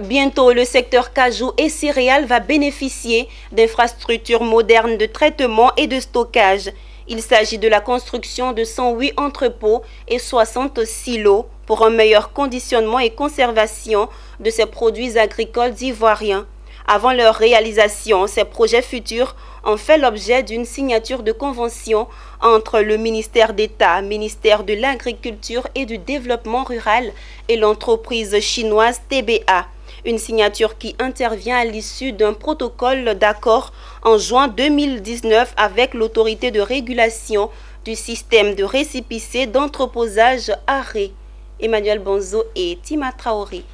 Bientôt, le secteur cajou et céréales va bénéficier d'infrastructures modernes de traitement et de stockage. Il s'agit de la construction de 108 entrepôts et 60 silos pour un meilleur conditionnement et conservation de ces produits agricoles ivoiriens. Avant leur réalisation, ces projets futurs ont fait l'objet d'une signature de convention entre le ministère d'État, ministère de l'Agriculture et du Développement rural et l'entreprise chinoise TBA. Une signature qui intervient à l'issue d'un protocole d'accord en juin 2019 avec l'autorité de régulation du système de récépissé d'entreposage ARE. Emmanuel Bonzo et Tima Traoré.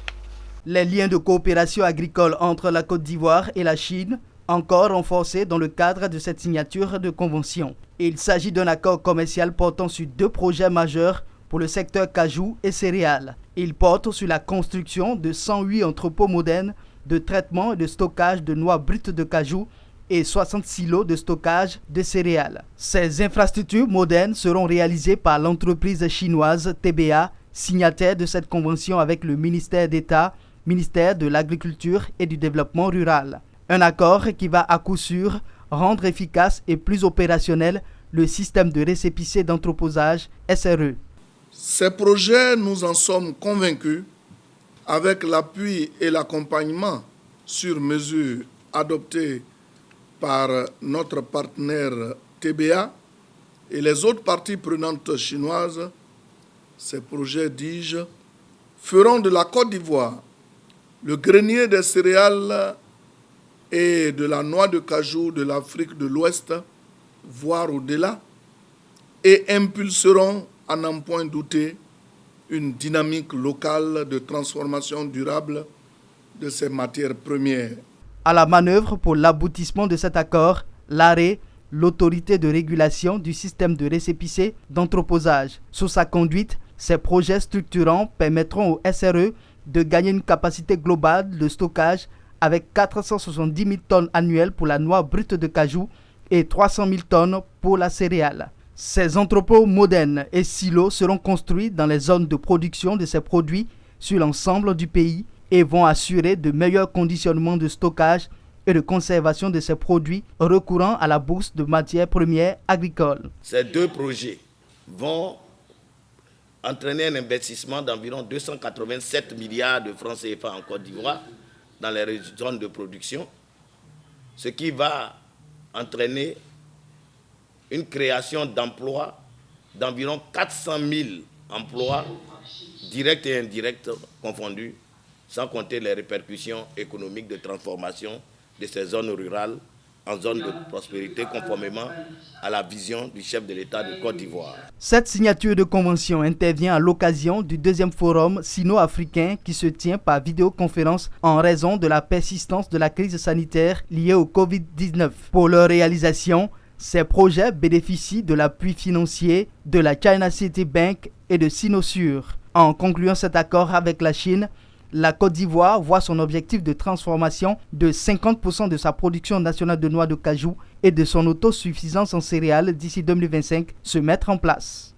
Les liens de coopération agricole entre la Côte d'Ivoire et la Chine, encore renforcés dans le cadre de cette signature de convention. Il s'agit d'un accord commercial portant sur 2 projets majeurs pour le secteur cajou et céréales. Il porte sur la construction de 108 entrepôts modernes de traitement et de stockage de noix brutes de cajou et 60 silos de stockage de céréales. Ces infrastructures modernes seront réalisées par l'entreprise chinoise TBA, signataire de cette convention avec le ministère d'État, ministère de l'Agriculture et du Développement rural. Un accord qui va à coup sûr rendre efficace et plus opérationnel le système de récépissé d'entreposage SRE. Ces projets, nous en sommes convaincus, avec l'appui et l'accompagnement sur mesure adoptés par notre partenaire TBA et les autres parties prenantes chinoises. Ces projets, dis-je, feront de la Côte d'Ivoire le grenier des céréales et de la noix de cajou de l'Afrique de l'Ouest, voire au-delà, et impulseront, à n'en point douter, une dynamique locale de transformation durable de ces matières premières. À la manœuvre pour l'aboutissement de cet accord, l'ARE, l'autorité de régulation du système de récépissé d'entreposage. Sous sa conduite, ces projets structurants permettront au SRE de gagner une capacité globale de stockage avec 470 000 tonnes annuelles pour la noix brute de cajou et 300 000 tonnes pour la céréale. Ces entrepôts modernes et silos seront construits dans les zones de production de ces produits sur l'ensemble du pays et vont assurer de meilleurs conditionnements de stockage et de conservation de ces produits recourant à la bourse de matières premières agricoles. Ces 2 projets vont entraîner un investissement d'environ 287 milliards de francs CFA en Côte d'Ivoire dans les zones de production, ce qui va entraîner une création d'emplois d'environ 400 000 emplois directs et indirects confondus, sans compter les répercussions économiques de transformation de ces zones rurales en zones de prospérité conformément à la vision du chef de l'État de Côte d'Ivoire. Cette signature de convention intervient à l'occasion du 2e forum sino-africain qui se tient par vidéoconférence en raison de la persistance de la crise sanitaire liée au Covid-19. Pour leur réalisation, ces projets bénéficient de l'appui financier de la China City Bank et de Sinosure. En concluant cet accord avec la Chine, la Côte d'Ivoire voit son objectif de transformation de 50% de sa production nationale de noix de cajou et de son autosuffisance en céréales d'ici 2025 se mettre en place.